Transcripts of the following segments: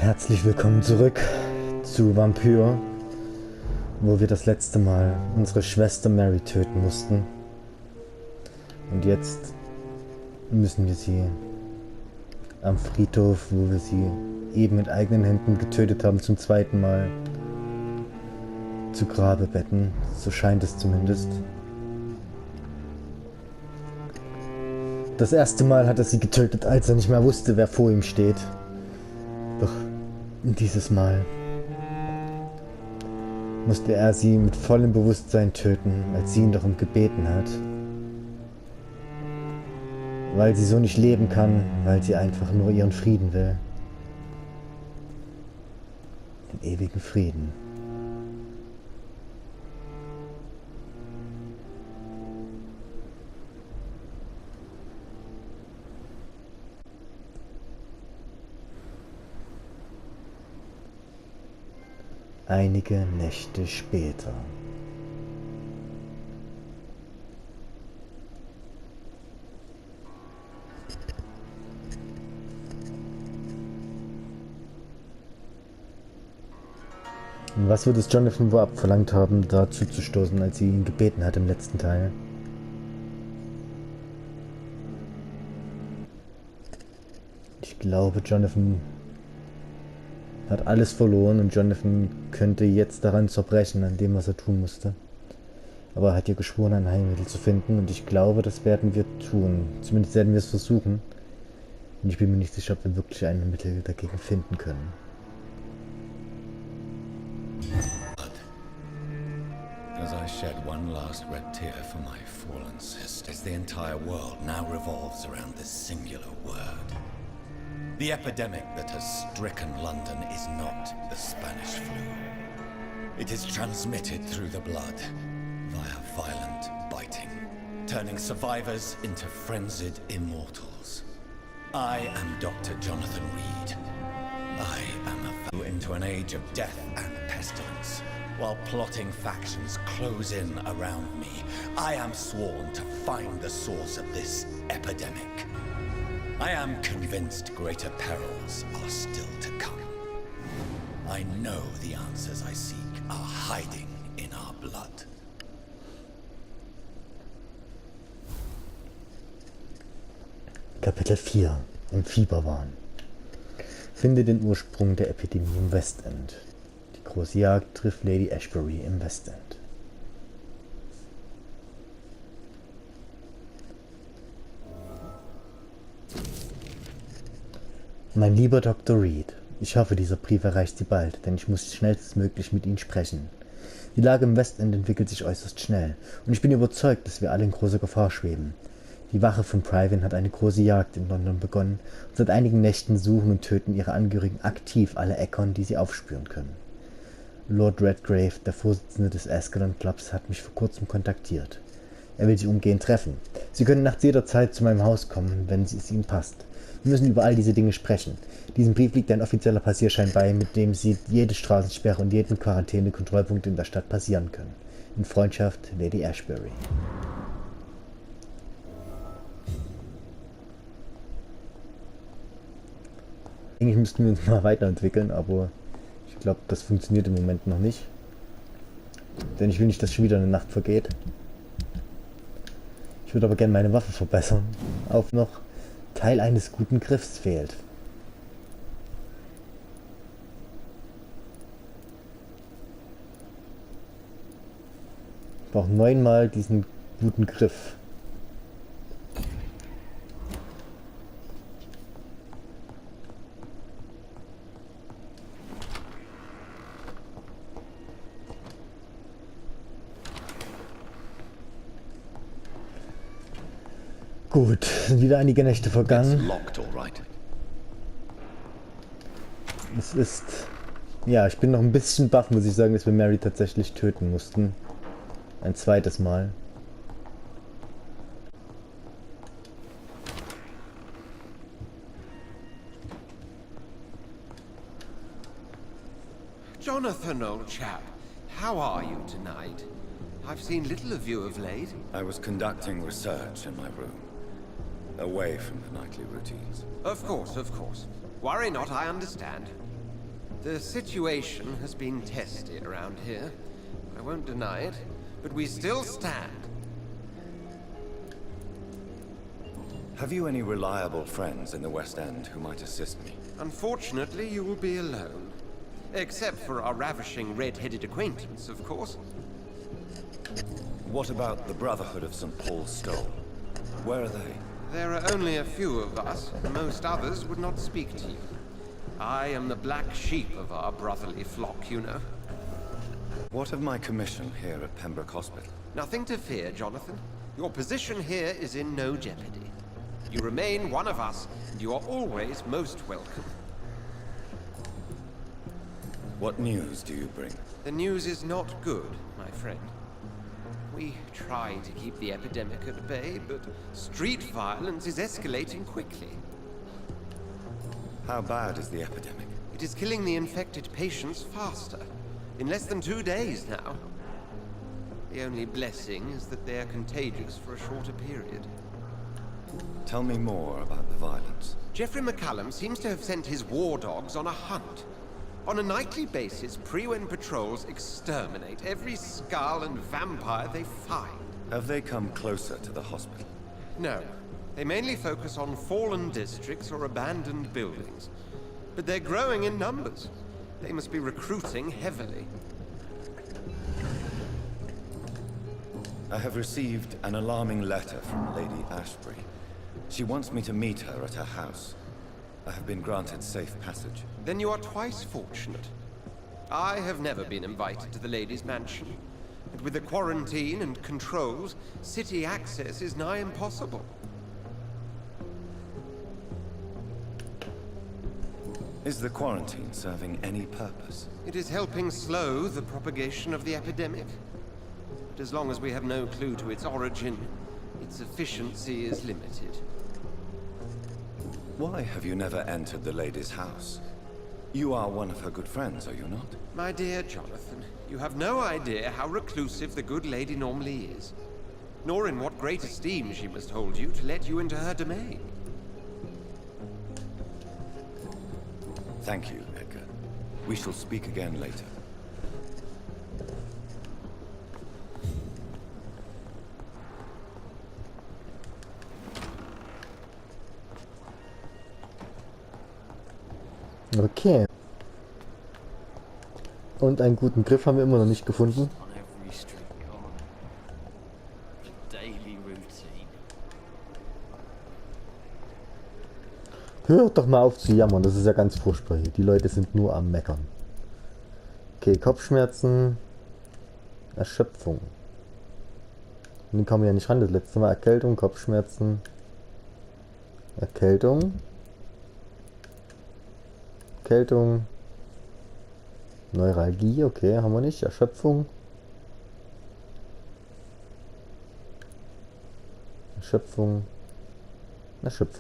Herzlich willkommen zurück zu Vampyr, wo wir das letzte Mal unsere Schwester Mary töten mussten. Und jetzt müssen wir sie am Friedhof, wo wir sie eben mit eigenen Händen getötet haben, zum zweiten Mal zu Grabe betten. So scheint es zumindest. Das erste Mal hat er sie getötet, als er nicht mehr wusste, wer vor ihm steht. Doch dieses Mal musste er sie mit vollem Bewusstsein töten, als sie ihn darum gebeten hat. Weil sie so nicht leben kann, weil sie einfach nur ihren Frieden will. Den ewigen Frieden. Einige Nächte später. Und was wird es Jonathan wohl abverlangt haben, da zuzustoßen, als sie ihn gebeten hat im letzten Teil? Ich glaube, Jonathan hat alles verloren und Jonathan könnte jetzt daran zerbrechen, an dem, was er tun musste. Aber er hat ihr geschworen, ein Heilmittel zu finden und ich glaube, das werden wir tun. Zumindest werden wir es versuchen. Und ich bin mir nicht sicher, ob wir wirklich ein Mittel dagegen finden können. As I shed one last red tear for my fallen sisters, the entire world now revolves around this singular word. The epidemic that has stricken London is not the Spanish flu. It is transmitted through the blood via violent biting, turning survivors into frenzied immortals. I am Dr. Jonathan Reed. I am a foe into an age of death and pestilence. While plotting factions close in around me, I am sworn to find the source of this epidemic. I am convinced greater perils are still to come. I know the answers I seek are hiding in our blood. Kapitel 4. Im Fieberwahn. Finde den Ursprung der Epidemie im Westend. Die große Jagd trifft Lady Ashbury im Westend. Mein lieber Dr. Reed, ich hoffe, dieser Brief erreicht Sie bald, denn ich muss schnellstmöglich mit Ihnen sprechen. Die Lage im Westend entwickelt sich äußerst schnell, und ich bin überzeugt, dass wir alle in großer Gefahr schweben. Die Wache von Private hat eine große Jagd in London begonnen, und seit einigen Nächten suchen und töten ihre Angehörigen aktiv alle Äckern, die sie aufspüren können. Lord Redgrave, der Vorsitzende des Ascalon Clubs, hat mich vor kurzem kontaktiert. Er will Sie umgehend treffen. Sie können nachts jederzeit zu meinem Haus kommen, wenn es Ihnen passt. Wir müssen über all diese Dinge sprechen. Diesem Brief liegt ein offizieller Passierschein bei, mit dem Sie jede Straßensperre und jeden Quarantäne-Kontrollpunkt in der Stadt passieren können. In Freundschaft, Lady Ashbury. Eigentlich müssten wir uns mal weiterentwickeln, aber ich glaube, das funktioniert im Moment noch nicht. Denn ich will nicht, dass schon wieder eine Nacht vergeht. Ich würde aber gerne meine Waffe verbessern. Auch noch Teil eines guten Griffs fehlt. Ich brauche 9-mal diesen guten Griff. Gut, sind wieder einige Nächte vergangen. Es ist... Ja, ich bin noch ein bisschen baff, muss ich sagen, dass wir Mary tatsächlich töten mussten. Ein zweites Mal. Jonathan, old chap, how are you tonight? I've seen little of you of late. I was conducting research in my room, away from the nightly routines. Of course, of course. Worry not, I understand. The situation has been testy around here. I won't deny it, but we still stand. Have you any reliable friends in the West End who might assist me? Unfortunately, you will be alone. Except for our ravishing red-headed acquaintance, of course. What about the Brotherhood of St. Paul's Stole? Where are they? There are only a few of us. Most others would not speak to you. I am the black sheep of our brotherly flock, you know. What of my commission here at Pembroke Hospital? Nothing to fear, Jonathan. Your position here is in no jeopardy. You remain one of us, and you are always most welcome. What news do you bring? The news is not good, my friend. We try to keep the epidemic at bay, but street violence is escalating quickly. How bad is the epidemic? It is killing the infected patients faster. In less than 2 days now. The only blessing is that they are contagious for a shorter period. Tell me more about the violence. Geoffrey McCallum seems to have sent his war dogs on a hunt. On a nightly basis, Pre-Wen patrols exterminate every skull and vampire they find. Have they come closer to the hospital? No. They mainly focus on fallen districts or abandoned buildings. But they're growing in numbers. They must be recruiting heavily. I have received an alarming letter from Lady Ashbury. She wants me to meet her at her house. I have been granted safe passage. Then you are twice fortunate. I have never been invited to the lady's mansion. And with the quarantine and controls, city access is nigh impossible. Is the quarantine serving any purpose? It is helping slow the propagation of the epidemic. But as long as we have no clue to its origin, its efficiency is limited. Why have you never entered the lady's house? You are one of her good friends, are you not? My dear Jonathan, you have no idea how reclusive the good lady normally is, nor in what great esteem she must hold you to let you into her domain. Thank you, Edgar. We shall speak again later. Okay. Und einen guten Griff haben wir immer noch nicht gefunden. On every street corner. The daily routine. Hört doch mal auf zu jammern, das ist ja ganz furchtbar hier. Die Leute sind nur am Meckern. Okay, Kopfschmerzen, Erschöpfung. Und den kam ja nicht ran, das letzte Mal Erkältung, Kopfschmerzen, Erkältung, Neuralgie, okay, haben wir nicht, Erschöpfung,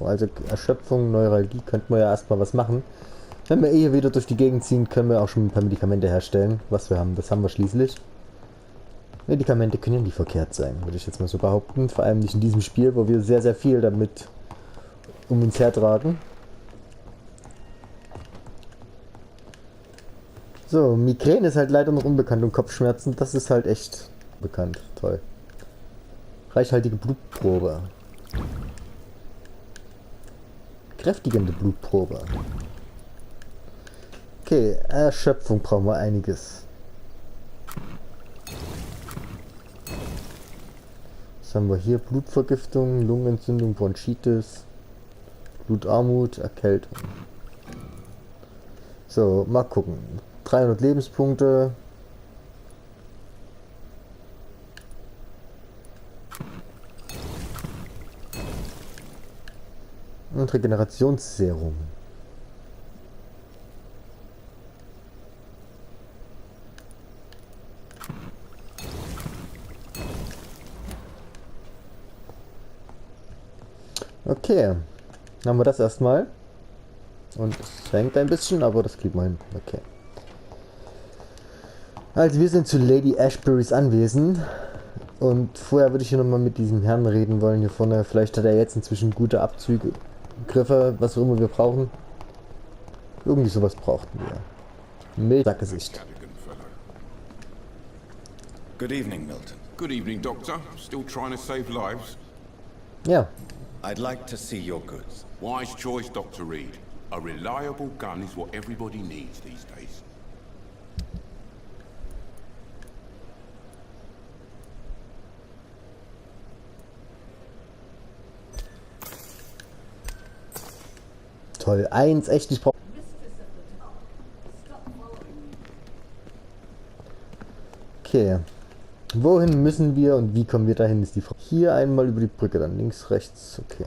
also Erschöpfung, Neuralgie, könnten wir ja erstmal was machen. Wenn wir hier wieder durch die Gegend ziehen, können wir auch schon ein paar Medikamente herstellen, was wir haben, das haben wir schließlich. Medikamente können ja nie verkehrt sein, würde ich jetzt mal so behaupten, vor allem nicht in diesem Spiel, wo wir sehr, sehr viel damit um uns hertragen. So, Migräne ist halt leider noch unbekannt und Kopfschmerzen, das ist halt echt bekannt. Toll. Reichhaltige Blutprobe. Kräftigende Blutprobe. Okay, Erschöpfung brauchen wir einiges. Was haben wir hier? Blutvergiftung, Lungenentzündung, Bronchitis, Blutarmut, Erkältung. So, mal gucken. 300 Lebenspunkte. Und Regenerationsserum. Okay, dann haben wir das erstmal. Und es hängt ein bisschen, aber das kriegt man hin. Okay. Also wir sind zu Lady Ashburys Anwesen. Und vorher würde ich hier nochmal mit diesem Herrn reden wollen hier vorne. Vielleicht hat er jetzt inzwischen gute Abzüge, Griffe, was auch immer wir brauchen. Irgendwie sowas brauchten wir. Milchgesicht. Good evening, Milton. Good evening, Doctor. Still trying to save lives? Ja. I'd like to see your goods. Wise choice, Dr. Reed. A reliable gun is what everybody needs these days. Toll. 1, echt, ich brauche... Okay. Wohin müssen wir und wie kommen wir dahin, ist die Frage. Hier einmal über die Brücke, dann links, rechts. Okay.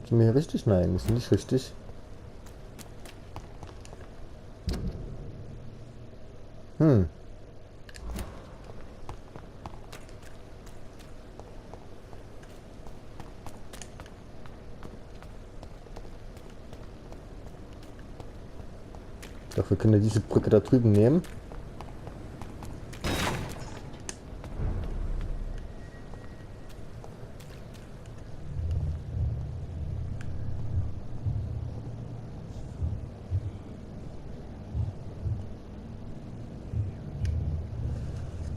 Sind wir hier richtig? Nein, wir sind nicht richtig. Doch, wir können ja diese Brücke da drüben nehmen.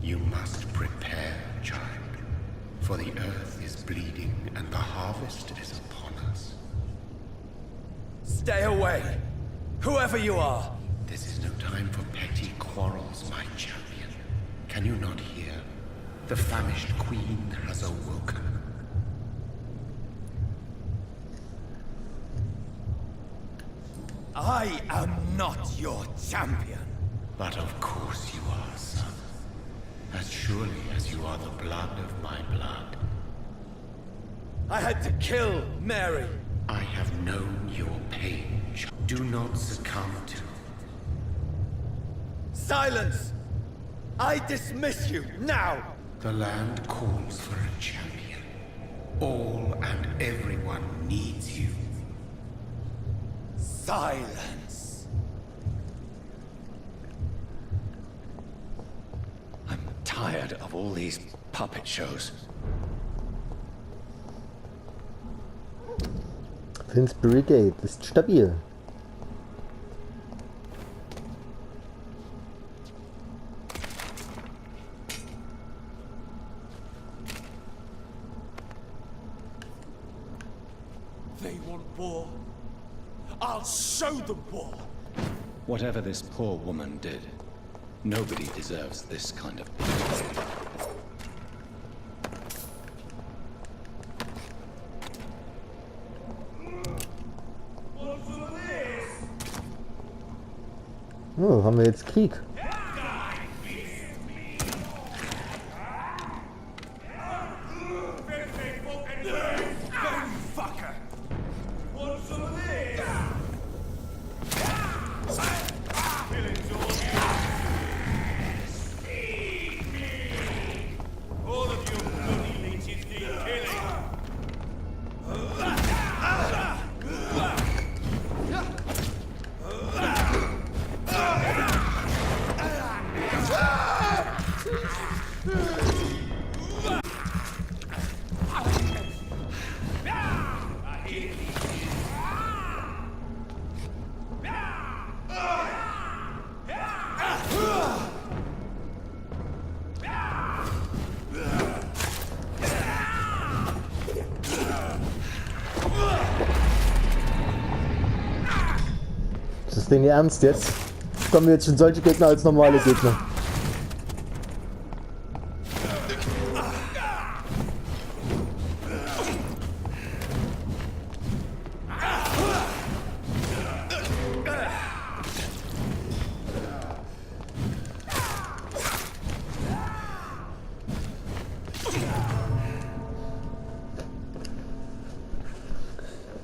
You must prepare, child, for the earth is bleeding and the harvest is upon us. Stay away, whoever you are. This is no time for petty quarrels, my champion. Can you not hear? The famished queen has awoken. I am not your champion. But of course you are, son. As surely as you are the blood of my blood. I had to kill Mary. I have known your pain. Do not succumb to. Silence! I dismiss you now! The land calls for a champion. All and everyone needs you. Silence! I'm tired of all these puppet shows. Finsbury Gate ist stabil. They want war. I'll show them war. Whatever this poor woman did, nobody deserves this kind of... Oh, haben wir jetzt Krieg? Ist das denn Ihr Ernst jetzt? Kommen wir jetzt schon solche Gegner als normale Gegner?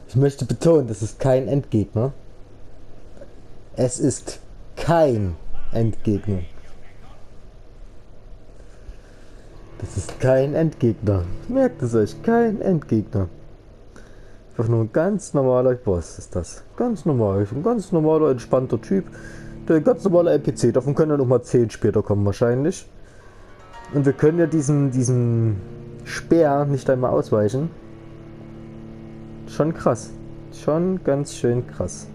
Ich möchte betonen, das ist kein Endgegner. Es ist kein Endgegner. Das ist kein Endgegner. Merkt es euch, kein Endgegner. Einfach nur ein ganz normaler Boss ist das. Ganz normal. Ein ganz normaler, entspannter Typ. Der ganz normale NPC. Davon können ja noch mal 10 später kommen wahrscheinlich. Und wir können ja diesen Speer nicht einmal ausweichen. Schon krass. Schon ganz schön krass.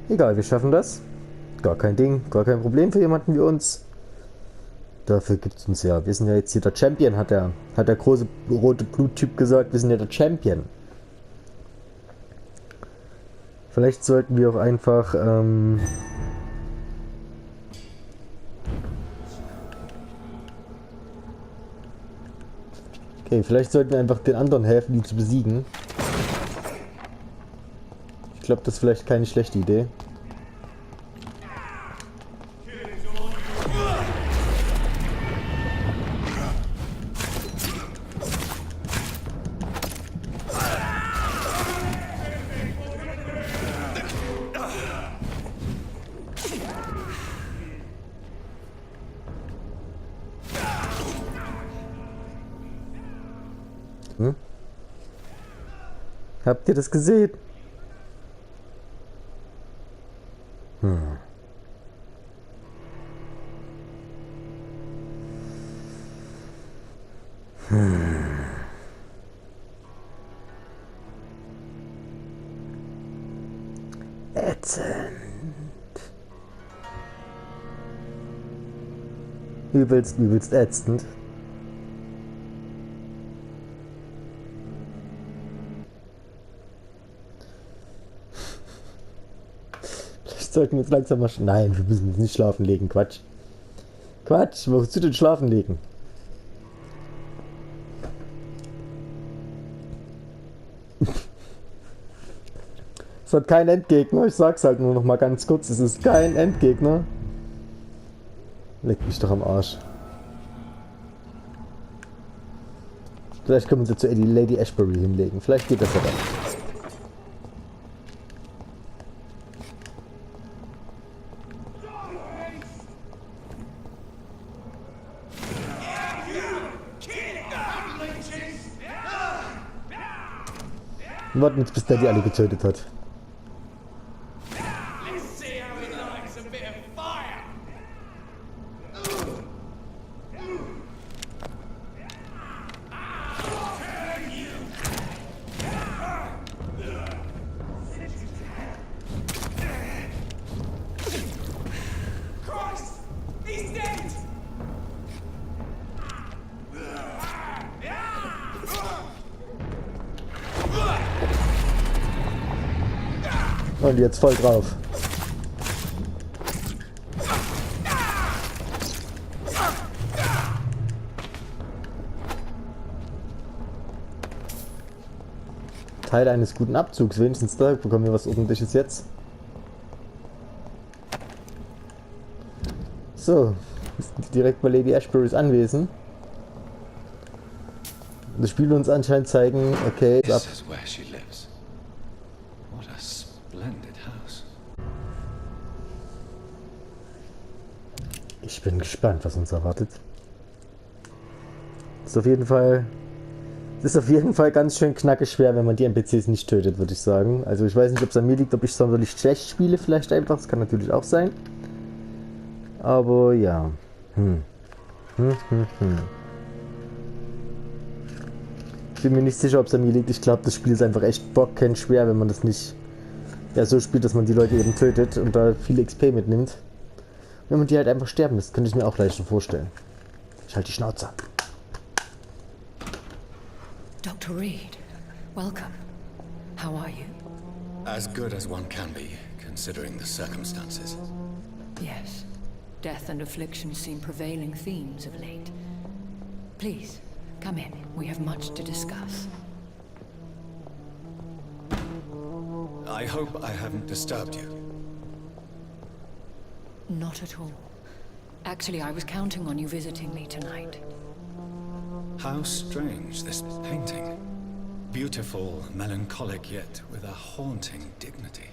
Egal, wir schaffen das. Gar kein Ding, gar kein Problem für jemanden wie uns. Dafür gibt es uns ja. Wir sind ja jetzt hier der Champion, hat der große rote Bluttyp gesagt. Wir sind ja der Champion. Vielleicht sollten wir auch einfach okay, vielleicht sollten wir einfach den anderen helfen, die zu besiegen. Ich glaube, das ist vielleicht keine schlechte Idee. Habt ihr das gesehen? Ätzend. Übelst ätzend. Sollten wir jetzt langsam mal... Nein, wir müssen uns nicht schlafen legen. Quatsch. Quatsch, wozu denn schlafen legen? Es hat kein Endgegner. Ich sag's halt nur noch mal ganz kurz. Es ist kein Endgegner. Leck mich doch am Arsch. Vielleicht können wir uns jetzt zu Lady Ashbury hinlegen. Vielleicht geht das ja dann. Wir warten jetzt, bis der die alle getötet hat. Und jetzt voll drauf. Teil eines guten Abzugs, wenigstens da bekommen wir was Ordentliches jetzt. So, direkt bei Lady Ashburys Anwesen. Das Spiel will uns anscheinend zeigen, okay, ab. Ich bin gespannt, was uns erwartet. Ist auf jeden Fall ganz schön knackig schwer, wenn man die NPCs nicht tötet, würde ich sagen. Also ich weiß nicht, ob es an mir liegt, ob ich sonderlich schlecht spiele, vielleicht einfach. Das kann natürlich auch sein. Aber ja. Ich bin mir nicht sicher, ob es an mir liegt. Ich glaube, das Spiel ist einfach echt bockschwer, wenn man das nicht so spielt, dass man die Leute eben tötet und da viel XP mitnimmt. Wenn man die halt einfach sterben lässt, könnte ich mir auch leicht schon vorstellen. Ich halte die Schnauze. Dr. Reed, welcome. How are you? As good as one can be, considering the circumstances. Yes. Death and affliction seem prevailing themes of late. Please, come in. We have much to discuss. I hope I haven't disturbed you. Not at all. Actually, I was counting on you visiting me tonight. How strange, this painting. Beautiful, melancholic, yet with a haunting dignity.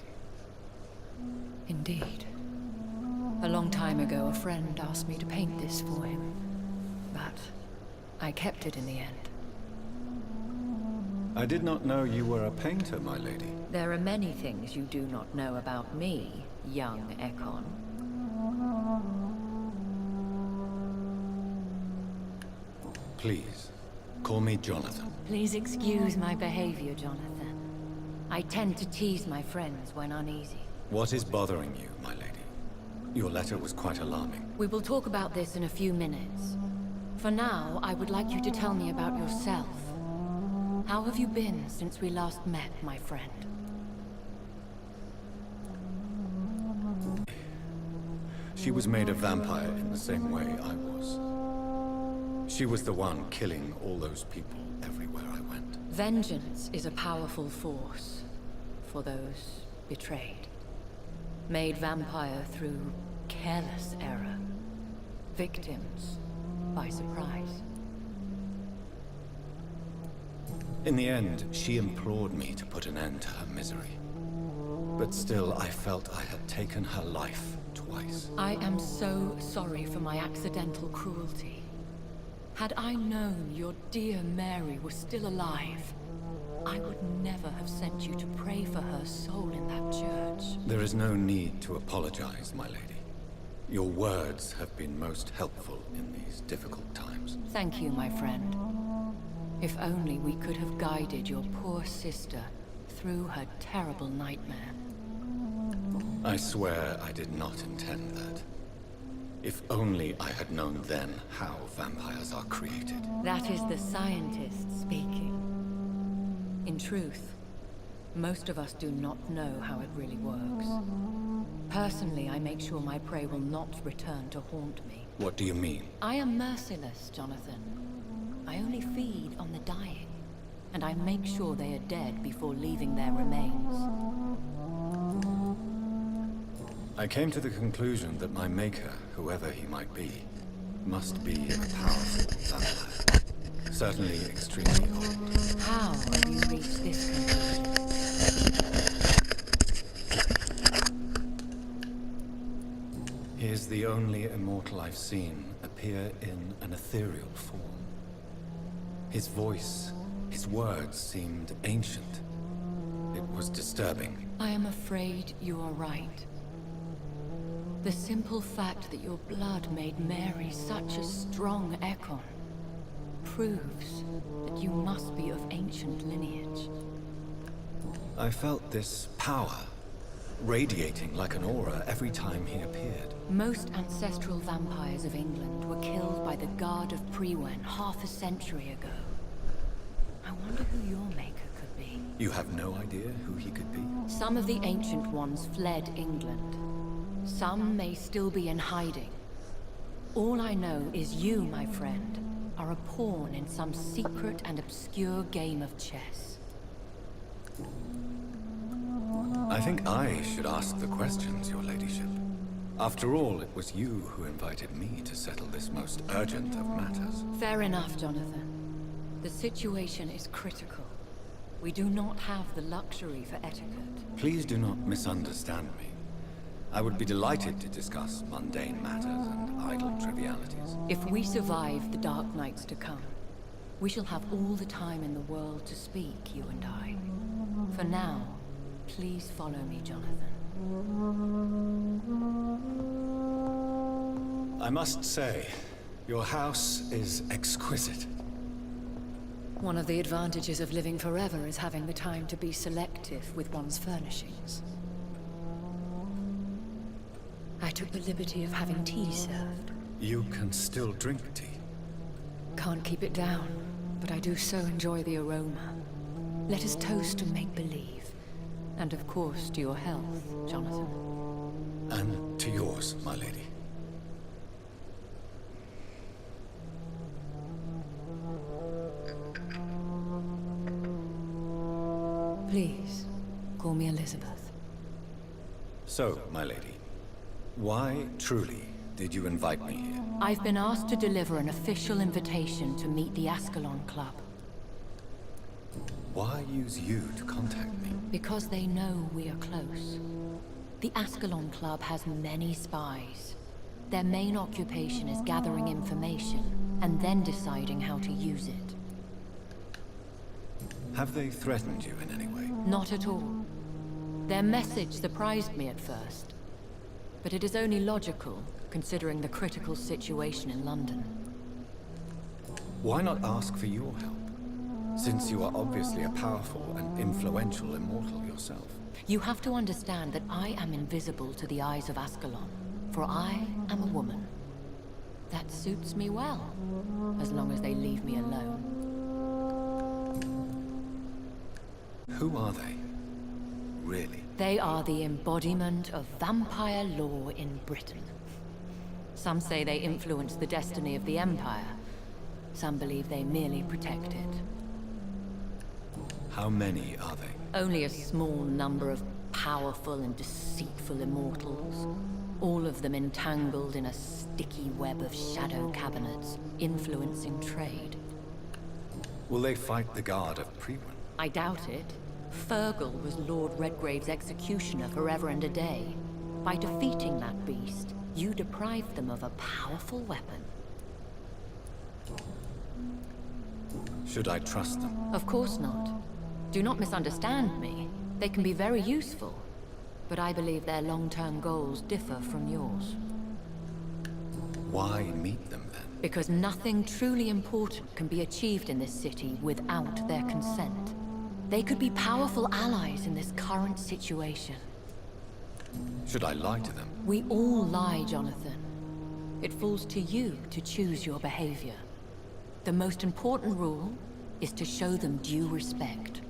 Indeed. A long time ago, a friend asked me to paint this for him. But I kept it in the end. I did not know you were a painter, my lady. There are many things you do not know about me, young Ekon. Please, call me Jonathan. Please excuse my behavior, Jonathan. I tend to tease my friends when uneasy. What is bothering you, my lady? Your letter was quite alarming. We will talk about this in a few minutes. For now, I would like you to tell me about yourself. How have you been since we last met, my friend? She was made a vampire in the same way I was. She was the one killing all those people everywhere I went. Vengeance is a powerful force for those betrayed. Made vampire through careless error. Victims by surprise. In the end, she implored me to put an end to her misery. But still, I felt I had taken her life twice. I am so sorry for my accidental cruelty. Had I known your dear Mary was still alive, I would never have sent you to pray for her soul in that church. There is no need to apologize, my lady. Your words have been most helpful in these difficult times. Thank you, my friend. If only we could have guided your poor sister through her terrible nightmare. I swear I did not intend that. If only I had known then how vampires are created. That is the scientist speaking. In truth, most of us do not know how it really works. Personally, I make sure my prey will not return to haunt me. What do you mean? I am merciless, Jonathan. I only feed on the dying, and I make sure they are dead before leaving their remains. I came to the conclusion that my maker, whoever he might be, must be a powerful vampire. Certainly extremely old. How have you reached this conclusion? He is the only immortal I've seen appear in an ethereal form. His voice, his words seemed ancient. It was disturbing. I am afraid you are right. The simple fact that your blood made Mary such a strong echo proves that you must be of ancient lineage. I felt this power radiating like an aura every time he appeared. Most ancestral vampires of England were killed by the Guard of Prewen half a century ago. I wonder who your maker could be. You have no idea who he could be? Some of the ancient ones fled England. Some may still be in hiding. All I know is you, my friend, are a pawn in some secret and obscure game of chess. I think I should ask the questions, your ladyship. After all, it was you who invited me to settle this most urgent of matters. Fair enough, Jonathan. The situation is critical. We do not have the luxury for etiquette. Please do not misunderstand me. I would be delighted to discuss mundane matters and idle trivialities. If we survive the dark nights to come, we shall have all the time in the world to speak, you and I. For now, please follow me, Jonathan. I must say, your house is exquisite. One of the advantages of living forever is having the time to be selective with one's furnishings. I took the liberty of having tea served. You can still drink tea. Can't keep it down, but I do so enjoy the aroma. Let us toast to make-believe. And of course, to your health, Jonathan. And to yours, my lady. Please, call me Elizabeth. So, my lady, why truly did you invite me here? I've been asked to deliver an official invitation to meet the Ascalon Club. Why use you to contact me? Because they know we are close. The Ascalon Club has many spies. Their main occupation is gathering information, and then deciding how to use it. Have they threatened you in any way? Not at all. Their message surprised me at first. But it is only logical, considering the critical situation in London. Why not ask for your help? Since you are obviously a powerful and influential immortal yourself. You have to understand that I am invisible to the eyes of Ascalon, for I am a woman. That suits me well, as long as they leave me alone. Who are they? Really? They are the embodiment of vampire law in Britain. Some say they influence the destiny of the Empire. Some believe they merely protect it. How many are they? Only a small number of powerful and deceitful immortals. All of them entangled in a sticky web of shadow cabinets, influencing trade. Will they fight the guard of Prewen? I doubt it. Fergal was Lord Redgrave's executioner forever and a day. By defeating that beast, you deprived them of a powerful weapon. Should I trust them? Of course not. Do not misunderstand me. They can be very useful. But I believe their long-term goals differ from yours. Why meet them then? Because nothing truly important can be achieved in this city without their consent. They could be powerful allies in this current situation. Should I lie to them? We all lie, Jonathan. It falls to you to choose your behavior. The most important rule is to show them due respect.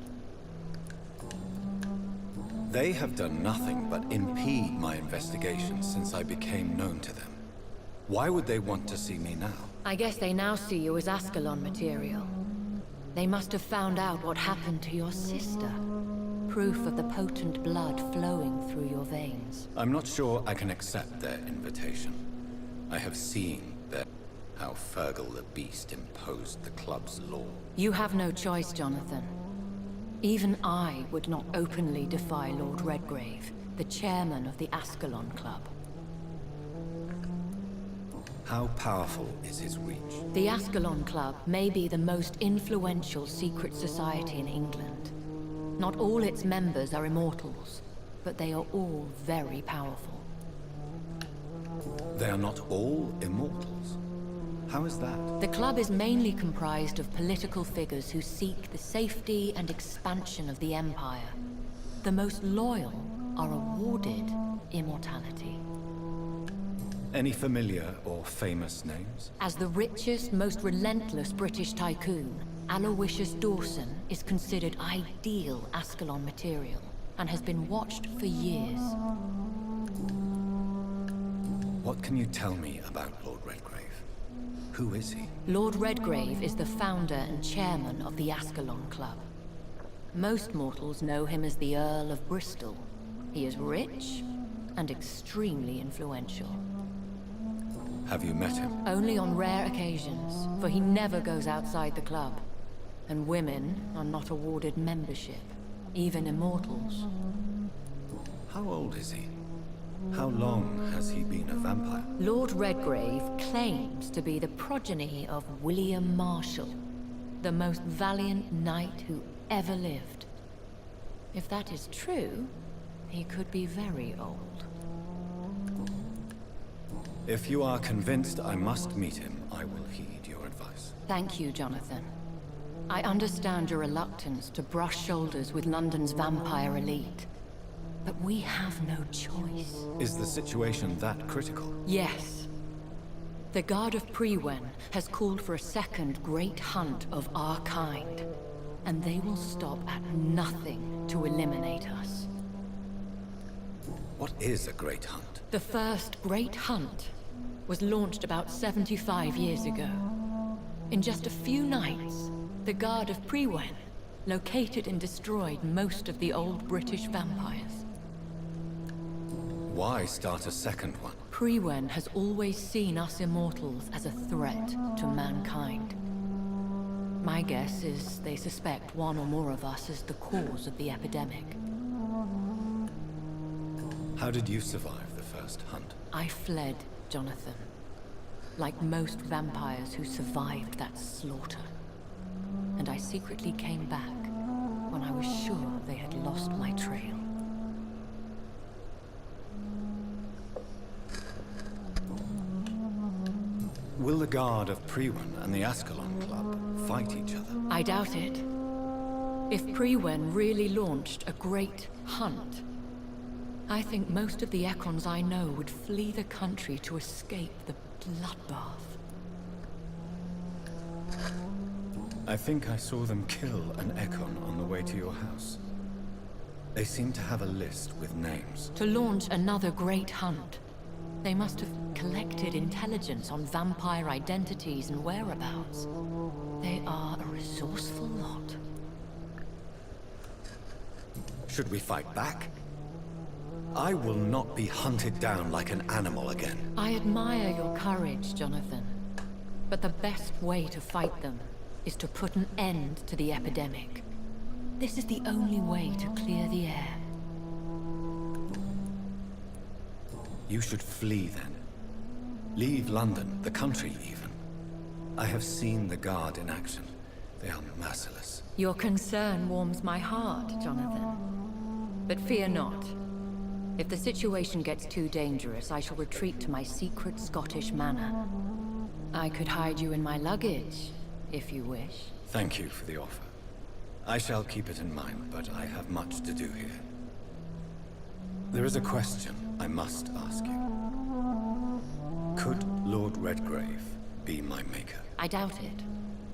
They have done nothing but impede my investigation since I became known to them. Why would they want to see me now? I guess they now see you as Ascalon material. They must have found out what happened to your sister. Proof of the potent blood flowing through your veins. I'm not sure I can accept their invitation. I have seen how Fergal the Beast imposed the club's law. You have no choice, Jonathan. Even I would not openly defy Lord Redgrave, the chairman of the Ascalon Club. How powerful is his reach? The Ascalon Club may be the most influential secret society in England. Not all its members are immortals, but they are all very powerful. They are not all immortals. How is that? The club is mainly comprised of political figures who seek the safety and expansion of the Empire. The most loyal are awarded immortality. Any familiar or famous names? As the richest, most relentless British tycoon, Aloysius Dawson is considered ideal Ascalon material and has been watched for years. What can you tell me about Lord Redgrave? Who is he? Lord Redgrave is the founder and chairman of the Ascalon Club. Most mortals know him as the Earl of Bristol. He is rich and extremely influential. Have you met him? Only on rare occasions, for he never goes outside the club. And women are not awarded membership, even immortals. How old is he? How long has he been a vampire? Lord Redgrave claims to be the progeny of William Marshall, the most valiant knight who ever lived. If that is true, he could be very old. If you are convinced I must meet him, I will heed your advice. Thank you, Jonathan. I understand your reluctance to brush shoulders with London's vampire elite. But we have no choice. Is the situation that critical? Yes. The Guard of Prewen has called for a second great hunt of our kind. And they will stop at nothing to eliminate us. What is a great hunt? The first great hunt was launched about 75 years ago. In just a few nights, the Guard of Prewen located and destroyed most of the old British vampires. Why start a second one? Prewen has always seen us immortals as a threat to mankind. My guess is they suspect one or more of us as the cause of the epidemic. How did you survive the first hunt? I fled, Jonathan. Like most vampires who survived that slaughter. And I secretly came back when I was sure they had lost my trail. Will the guard of Prewen and the Ascalon Club fight each other? I doubt it. If Prewen really launched a great hunt, I think most of the Ekons I know would flee the country to escape the bloodbath. I think I saw them kill an Ekon on the way to your house. They seem to have a list with names. To launch another great hunt, they must have collected intelligence on vampire identities and whereabouts. They are a resourceful lot. Should we fight back? I will not be hunted down like an animal again. I admire your courage, Jonathan. But the best way to fight them is to put an end to the epidemic. This is the only way to clear the air. You should flee then. Leave London, the country even. I have seen the Guard in action. They are merciless. Your concern warms my heart, Jonathan. But fear not. If the situation gets too dangerous, I shall retreat to my secret Scottish manor. I could hide you in my luggage, if you wish. Thank you for the offer. I shall keep it in mind, but I have much to do here. There is a question I must ask you. Could Lord Redgrave be my maker? I doubt it.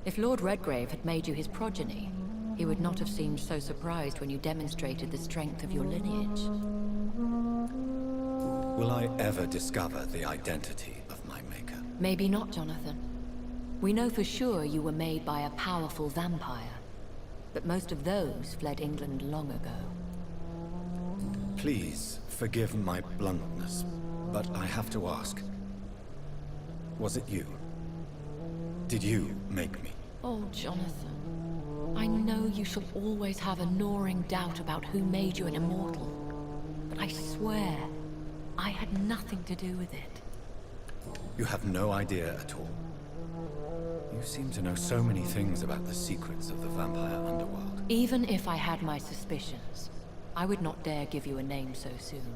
If Lord Redgrave had made you his progeny, he would not have seemed so surprised when you demonstrated the strength of your lineage. Will I ever discover the identity of my maker? Maybe not, Jonathan. We know for sure you were made by a powerful vampire, but most of those fled England long ago. Please forgive my bluntness, but I have to ask. Was it you? Did you make me? Oh, Jonathan. I know you shall always have a gnawing doubt about who made you an immortal, but I swear, I had nothing to do with it. You have no idea at all. You seem to know so many things about the secrets of the vampire underworld. Even if I had my suspicions, I would not dare give you a name so soon.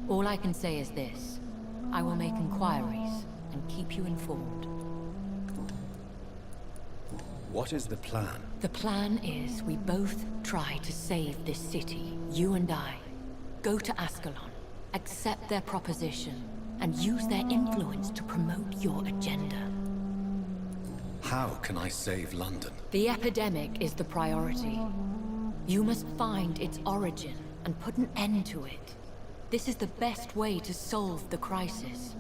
All I can say is this. I will make inquiries and keep you informed. What is the plan? The plan is we both try to save this city, you and I. Go to Ascalon, accept their proposition, and use their influence to promote your agenda. How can I save London? The epidemic is the priority. You must find its origin and put an end to it. This is the best way to solve the crisis.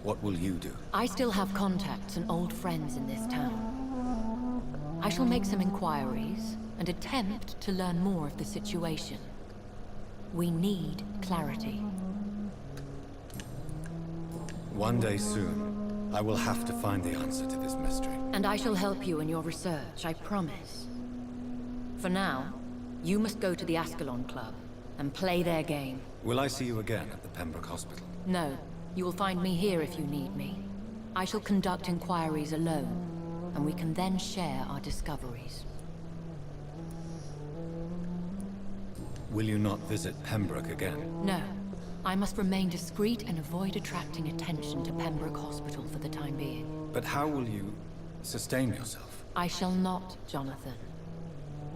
What will you do? I still have contacts and old friends in this town. I shall make some inquiries and attempt to learn more of the situation. We need clarity. One day soon, I will have to find the answer to this mystery. And I shall help you in your research, I promise. For now, you must go to the Ascalon Club and play their game. Will I see you again at the Pembroke Hospital? No, you will find me here if you need me. I shall conduct inquiries alone, and we can then share our discoveries. Will you not visit Pembroke again? No. I must remain discreet and avoid attracting attention to Pembroke Hospital for the time being. But how will you sustain yourself? I shall not, Jonathan.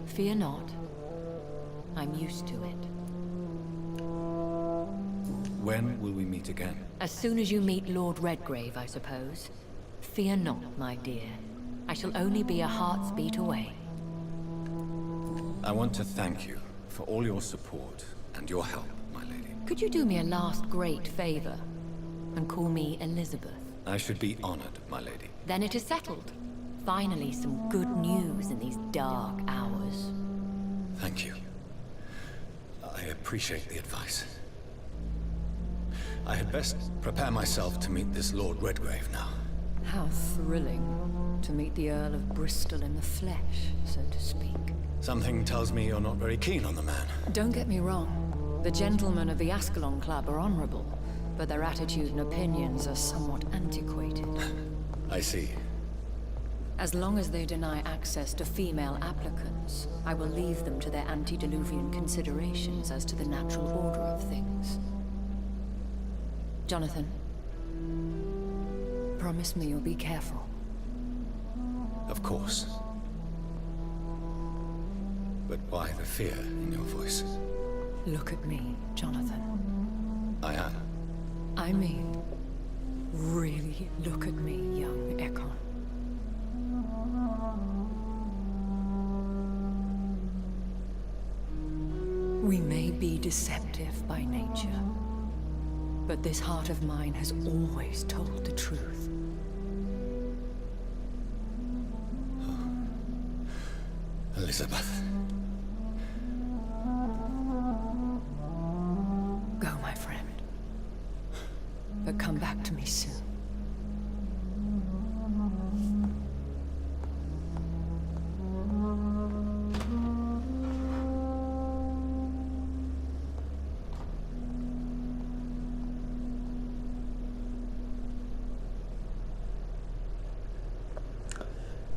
Fear not. I'm used to it. When will we meet again? As soon as you meet Lord Redgrave, I suppose. Fear not, my dear. I shall only be a heart's beat away. I want to thank you for all your support and your help, my lady. Could you do me a last great favor and call me Elizabeth? I should be honored, my lady. Then it is settled. Finally, some good news in these dark hours. Thank you. I appreciate the advice. I had best prepare myself to meet this Lord Redgrave now. How thrilling to meet the Earl of Bristol in the flesh, so to speak. Something tells me you're not very keen on the man. Don't get me wrong. The gentlemen of the Ascalon Club are honorable, but their attitude and opinions are somewhat antiquated. I see. As long as they deny access to female applicants, I will leave them to their antediluvian considerations as to the natural order of things. Jonathan, promise me you'll be careful? Of course. But why the fear in your voice? Look at me, Jonathan. I am. I mean, really look at me, young Ekon. We may be deceptive by nature, but this heart of mine has always told the truth. Elizabeth. Go, my friend. But come back to me soon.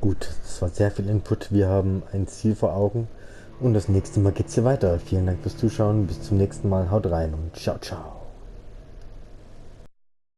Gut, das war sehr viel Input. Wir haben ein Ziel vor Augen und das nächste Mal geht's hier weiter. Vielen Dank fürs Zuschauen. Bis zum nächsten Mal. Haut rein und ciao, ciao.